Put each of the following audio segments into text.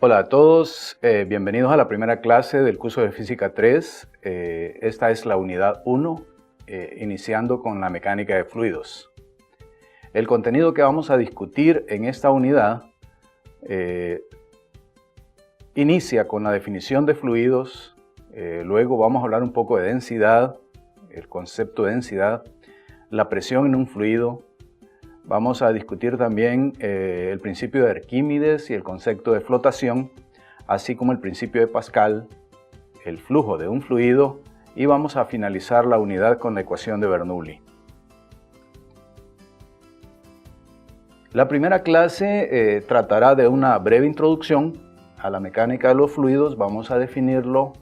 Hola a todos, bienvenidos a la primera clase del curso de Física 3. Esta es la unidad 1, iniciando con la mecánica de fluidos. El contenido que vamos a discutir en esta unidad inicia con la definición de fluidos, luego vamos a hablar un poco de densidad, el concepto de densidad, la presión en un fluido. Vamos a discutir también el principio de Arquímedes y el concepto de flotación, así como el principio de Pascal, el flujo de un fluido, y vamos a finalizar la unidad con la ecuación de Bernoulli. La primera clase tratará de una breve introducción a la mecánica de los fluidos. Vamos a definirlo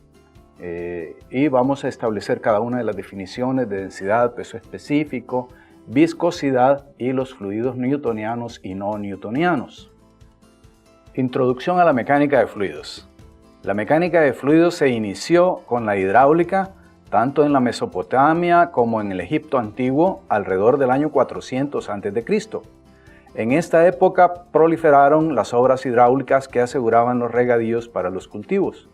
y vamos a establecer cada una de las definiciones de densidad, peso específico, viscosidad y los fluidos newtonianos y no newtonianos. Introducción a la mecánica de fluidos. La mecánica de fluidos se inició con la hidráulica tanto en la Mesopotamia como en el Egipto antiguo alrededor del año 400 a.C. En esta época proliferaron las obras hidráulicas que aseguraban los regadíos para los cultivos.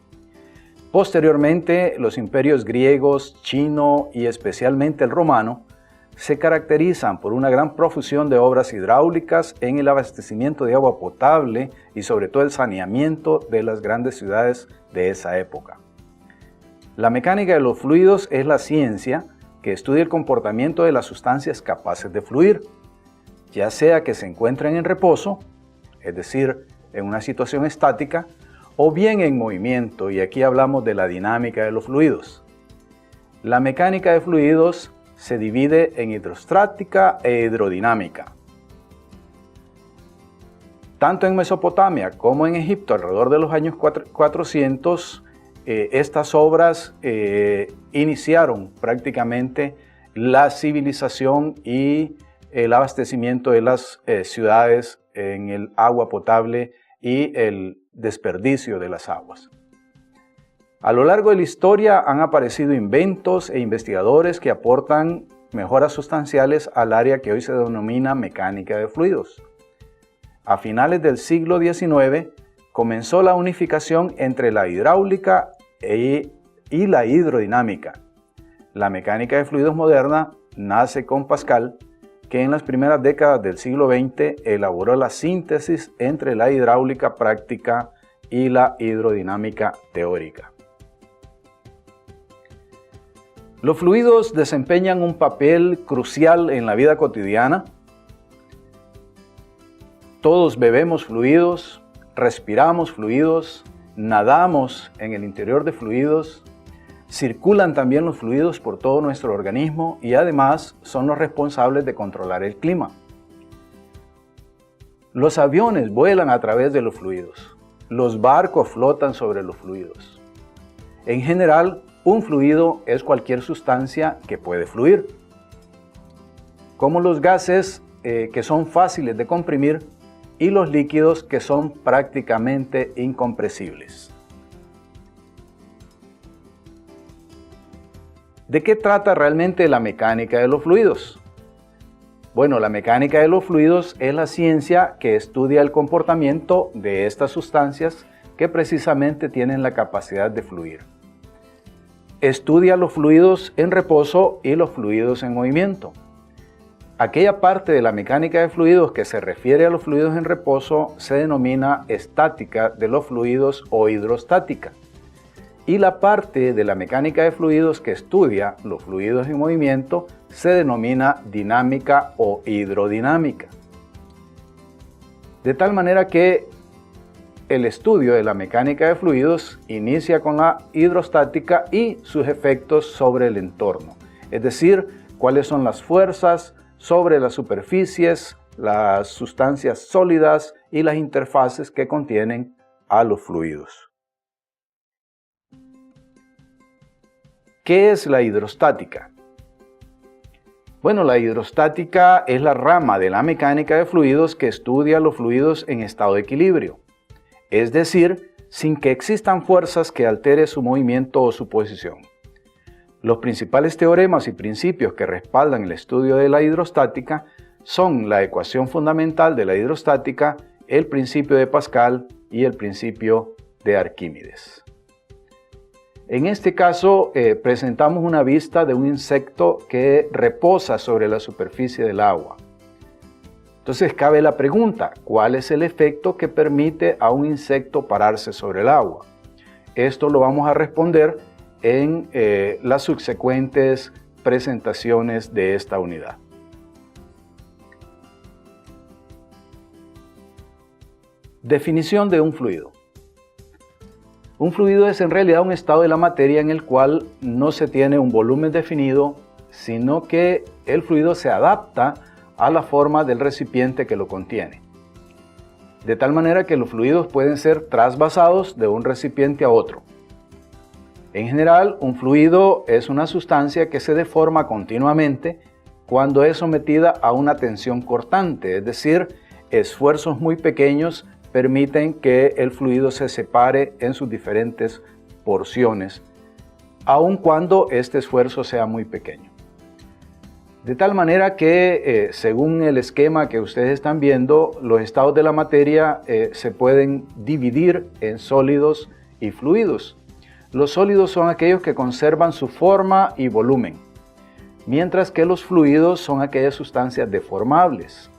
Posteriormente, los imperios griegos, chino y especialmente el romano se caracterizan por una gran profusión de obras hidráulicas en el abastecimiento de agua potable y sobre todo el saneamiento de las grandes ciudades de esa época. La mecánica de los fluidos es la ciencia que estudia el comportamiento de las sustancias capaces de fluir, ya sea que se encuentren en reposo, es decir, en una situación estática, o bien en movimiento, y aquí hablamos de la dinámica de los fluidos. La mecánica de fluidos se divide en hidrostática e hidrodinámica. Tanto en Mesopotamia como en Egipto, alrededor de los años 400, estas obras iniciaron prácticamente la civilización y el abastecimiento de las ciudades en el agua potable y el desperdicio de las aguas. A lo largo de la historia han aparecido inventos e investigadores que aportan mejoras sustanciales al área que hoy se denomina mecánica de fluidos. A finales del siglo XIX comenzó la unificación entre la hidráulica y la hidrodinámica. La mecánica de fluidos moderna nace con Pascal, que en las primeras décadas del siglo XX elaboró la síntesis entre la hidráulica práctica y la hidrodinámica teórica. Los fluidos desempeñan un papel crucial en la vida cotidiana. Todos bebemos fluidos, respiramos fluidos, nadamos en el interior de fluidos, circulan también los fluidos por todo nuestro organismo y además son los responsables de controlar el clima. Los aviones vuelan a través de los fluidos, los barcos flotan sobre los fluidos. En general, un fluido es cualquier sustancia que puede fluir, como los gases que son fáciles de comprimir y los líquidos que son prácticamente incompresibles. ¿De qué trata realmente la mecánica de los fluidos? Bueno, la mecánica de los fluidos es la ciencia que estudia el comportamiento de estas sustancias que precisamente tienen la capacidad de fluir. Estudia los fluidos en reposo y los fluidos en movimiento. Aquella parte de la mecánica de fluidos que se refiere a los fluidos en reposo se denomina estática de los fluidos o hidrostática. Y la parte de la mecánica de fluidos que estudia los fluidos en movimiento se denomina dinámica o hidrodinámica. De tal manera que el estudio de la mecánica de fluidos inicia con la hidrostática y sus efectos sobre el entorno, es decir, cuáles son las fuerzas sobre las superficies, las sustancias sólidas y las interfaces que contienen a los fluidos. ¿Qué es la hidrostática? Bueno, la hidrostática es la rama de la mecánica de fluidos que estudia los fluidos en estado de equilibrio, es decir, sin que existan fuerzas que alteren su movimiento o su posición. Los principales teoremas y principios que respaldan el estudio de la hidrostática son la ecuación fundamental de la hidrostática, el principio de Pascal y el principio de Arquímedes. En este caso presentamos una vista de un insecto que reposa sobre la superficie del agua. Entonces cabe la pregunta, ¿cuál es el efecto que permite a un insecto pararse sobre el agua? Esto lo vamos a responder en las subsecuentes presentaciones de esta unidad. Definición de un fluido. Un fluido es en realidad un estado de la materia en el cual no se tiene un volumen definido, sino que el fluido se adapta a la forma del recipiente que lo contiene. De tal manera que los fluidos pueden ser trasvasados de un recipiente a otro. En general, un fluido es una sustancia que se deforma continuamente cuando es sometida a una tensión cortante, es decir, esfuerzos muy pequeños permiten que el fluido se separe en sus diferentes porciones, aun cuando este esfuerzo sea muy pequeño. De tal manera que, según el esquema que ustedes están viendo, los estados de la materia se pueden dividir en sólidos y fluidos. Los sólidos son aquellos que conservan su forma y volumen, mientras que los fluidos son aquellas sustancias deformables.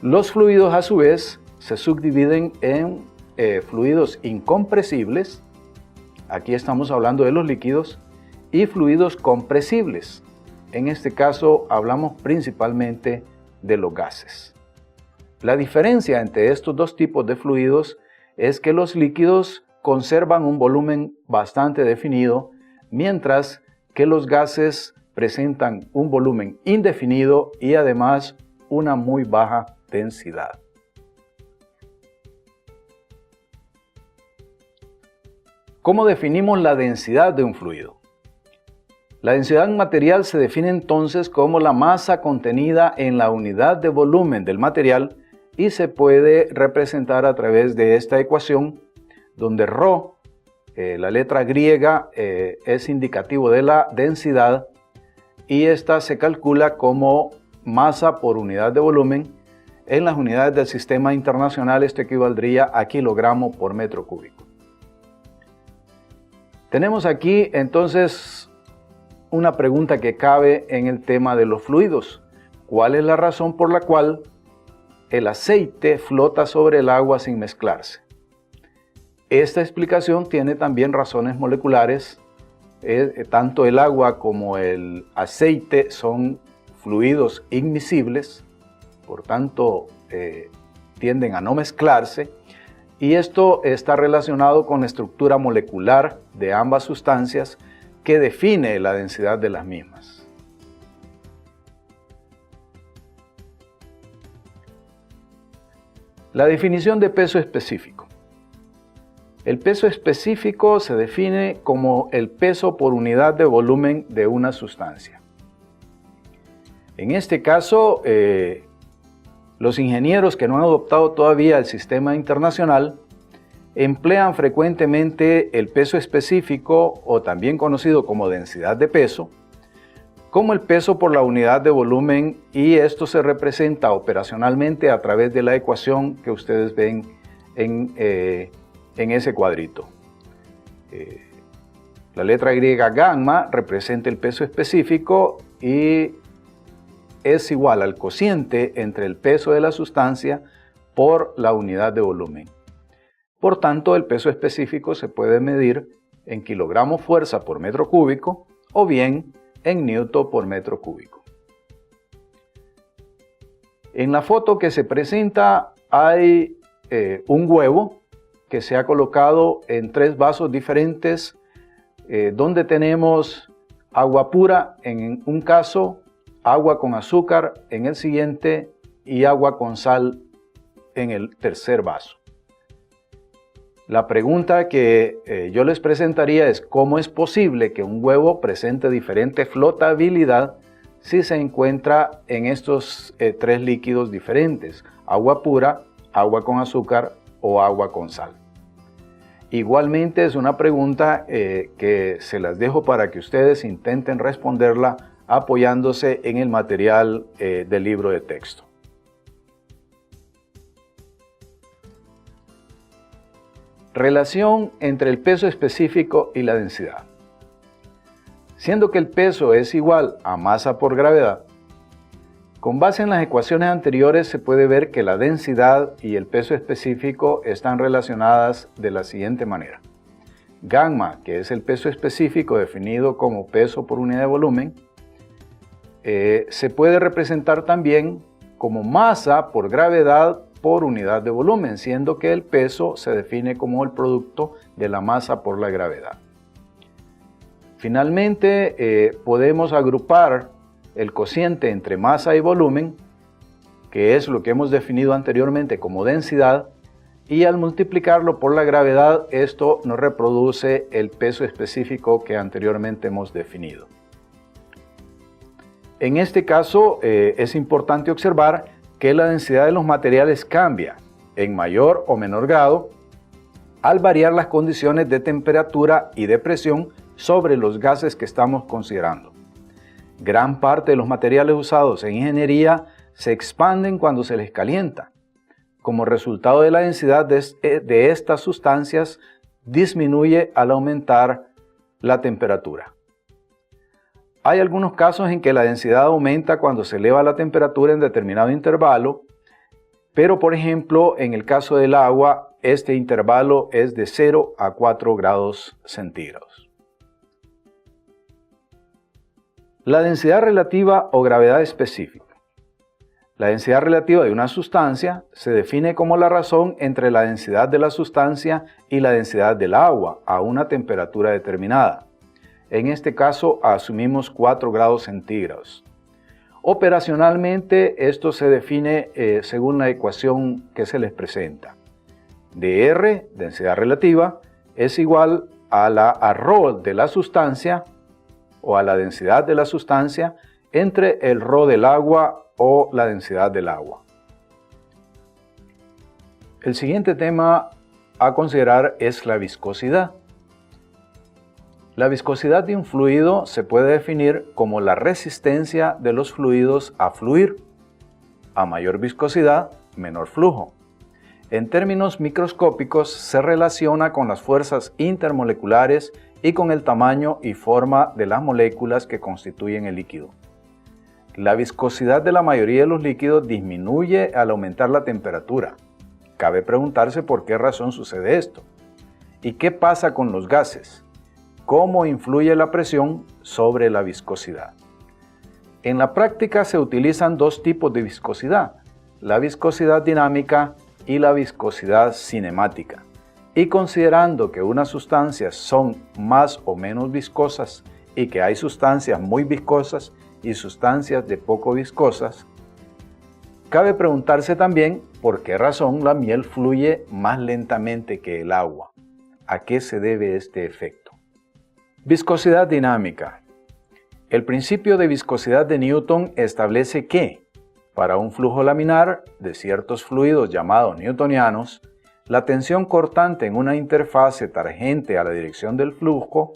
Los fluidos, a su vez, se subdividen en fluidos incompresibles, aquí estamos hablando de los líquidos, y fluidos compresibles. En este caso hablamos principalmente de los gases. La diferencia entre estos dos tipos de fluidos es que los líquidos conservan un volumen bastante definido, mientras que los gases presentan un volumen indefinido y además una muy baja densidad. ¿Cómo definimos la densidad de un fluido? La densidad material se define entonces como la masa contenida en la unidad de volumen del material y se puede representar a través de esta ecuación donde ρ, la letra griega, es indicativo de la densidad y esta se calcula como masa por unidad de volumen. En las unidades del sistema internacional esto equivaldría a kilogramo por metro cúbico. Tenemos aquí entonces una pregunta que cabe en el tema de los fluidos. ¿Cuál es la razón por la cual el aceite flota sobre el agua sin mezclarse? Esta explicación tiene también razones moleculares. Tanto el agua como el aceite son fluidos inmiscibles, por tanto tienden a no mezclarse, y esto está relacionado con la estructura molecular de ambas sustancias que define la densidad de las mismas. La definición de peso específico. El peso específico se define como el peso por unidad de volumen de una sustancia. En este caso, los ingenieros que no han adoptado todavía el sistema internacional emplean frecuentemente el peso específico, o también conocido como densidad de peso, como el peso por la unidad de volumen, y esto se representa operacionalmente a través de la ecuación que ustedes ven en ese cuadrito. La letra griega gamma representa el peso específico y es igual al cociente entre el peso de la sustancia por la unidad de volumen. Por tanto, el peso específico se puede medir en kilogramos fuerza por metro cúbico o bien en newton por metro cúbico. En la foto que se presenta hay un huevo que se ha colocado en 3 vasos diferentes donde tenemos agua pura en un caso, agua con azúcar en el siguiente y agua con sal en el tercer vaso. La pregunta que yo les presentaría es ¿cómo es posible que un huevo presente diferente flotabilidad si se encuentra en estos 3 líquidos diferentes? Agua pura, agua con azúcar o agua con sal. Igualmente es una pregunta que se las dejo para que ustedes intenten responderla apoyándose en el material del libro de texto. Relación entre el peso específico y la densidad. Siendo que el peso es igual a masa por gravedad, con base en las ecuaciones anteriores se puede ver que la densidad y el peso específico están relacionadas de la siguiente manera. Gamma, que es el peso específico definido como peso por unidad de volumen, se puede representar también como masa por gravedad por unidad de volumen, siendo que el peso se define como el producto de la masa por la gravedad. Finalmente, podemos agrupar el cociente entre masa y volumen, que es lo que hemos definido anteriormente como densidad, y al multiplicarlo por la gravedad, esto nos reproduce el peso específico que anteriormente hemos definido. En este caso, es importante observar que la densidad de los materiales cambia en mayor o menor grado al variar las condiciones de temperatura y de presión sobre los gases que estamos considerando. Gran parte de los materiales usados en ingeniería se expanden cuando se les calienta. Como resultado de la densidad de estas sustancias disminuye al aumentar la temperatura. Hay algunos casos en que la densidad aumenta cuando se eleva la temperatura en determinado intervalo, pero por ejemplo en el caso del agua este intervalo es de 0 a 4 grados centígrados. La densidad relativa o gravedad específica. La densidad relativa de una sustancia se define como la razón entre la densidad de la sustancia y la densidad del agua a una temperatura determinada. En este caso asumimos 4 grados centígrados. Operacionalmente esto se define según la ecuación que se les presenta. dr, densidad relativa, es igual a la ρ de la sustancia o a la densidad de la sustancia entre el ρ del agua o la densidad del agua. El siguiente tema a considerar es la viscosidad. La viscosidad de un fluido se puede definir como la resistencia de los fluidos a fluir. A mayor viscosidad, menor flujo. En términos microscópicos se relaciona con las fuerzas intermoleculares y con el tamaño y forma de las moléculas que constituyen el líquido. La viscosidad de la mayoría de los líquidos disminuye al aumentar la temperatura. Cabe preguntarse por qué razón sucede esto. ¿Y qué pasa con los gases? ¿Cómo influye la presión sobre la viscosidad? En la práctica se utilizan dos tipos de viscosidad, la viscosidad dinámica y la viscosidad cinemática. Y considerando que unas sustancias son más o menos viscosas y que hay sustancias muy viscosas y sustancias de poco viscosas, cabe preguntarse también por qué razón la miel fluye más lentamente que el agua. ¿A qué se debe este efecto? Viscosidad dinámica. El principio de viscosidad de Newton establece que, para un flujo laminar de ciertos fluidos llamados newtonianos, la tensión cortante en una interfase tangente a la dirección del flujo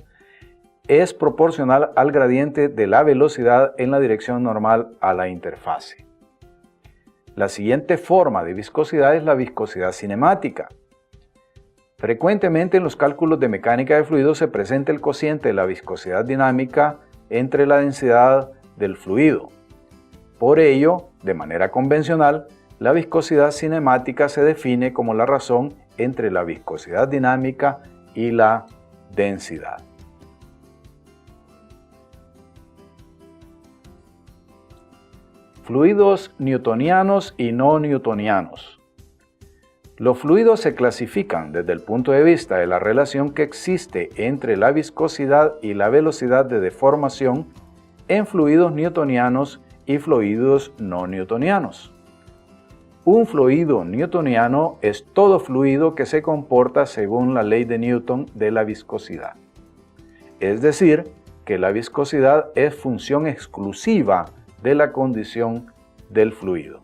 es proporcional al gradiente de la velocidad en la dirección normal a la interfase. La siguiente forma de viscosidad es la viscosidad cinemática. Frecuentemente en los cálculos de mecánica de fluidos se presenta el cociente de la viscosidad dinámica entre la densidad del fluido. Por ello, de manera convencional, la viscosidad cinemática se define como la razón entre la viscosidad dinámica y la densidad. Fluidos newtonianos y no newtonianos. Los fluidos se clasifican desde el punto de vista de la relación que existe entre la viscosidad y la velocidad de deformación en fluidos newtonianos y fluidos no newtonianos. Un fluido newtoniano es todo fluido que se comporta según la ley de Newton de la viscosidad. Es decir, que la viscosidad es función exclusiva de la condición del fluido.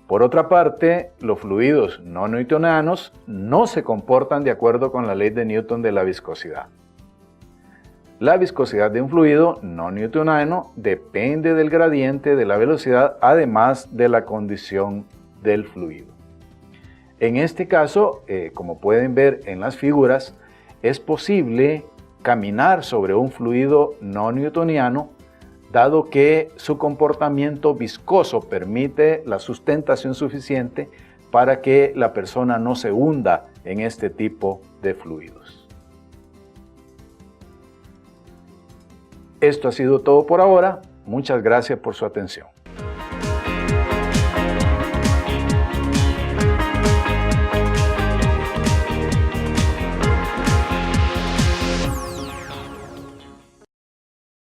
Por otra parte, los fluidos no newtonianos no se comportan de acuerdo con la ley de Newton de la viscosidad. La viscosidad de un fluido no newtoniano depende del gradiente de la velocidad, además de la condición del fluido. En este caso, como pueden ver en las figuras, es posible caminar sobre un fluido no newtoniano, dado que su comportamiento viscoso permite la sustentación suficiente para que la persona no se hunda en este tipo de fluidos. Esto ha sido todo por ahora. Muchas gracias por su atención.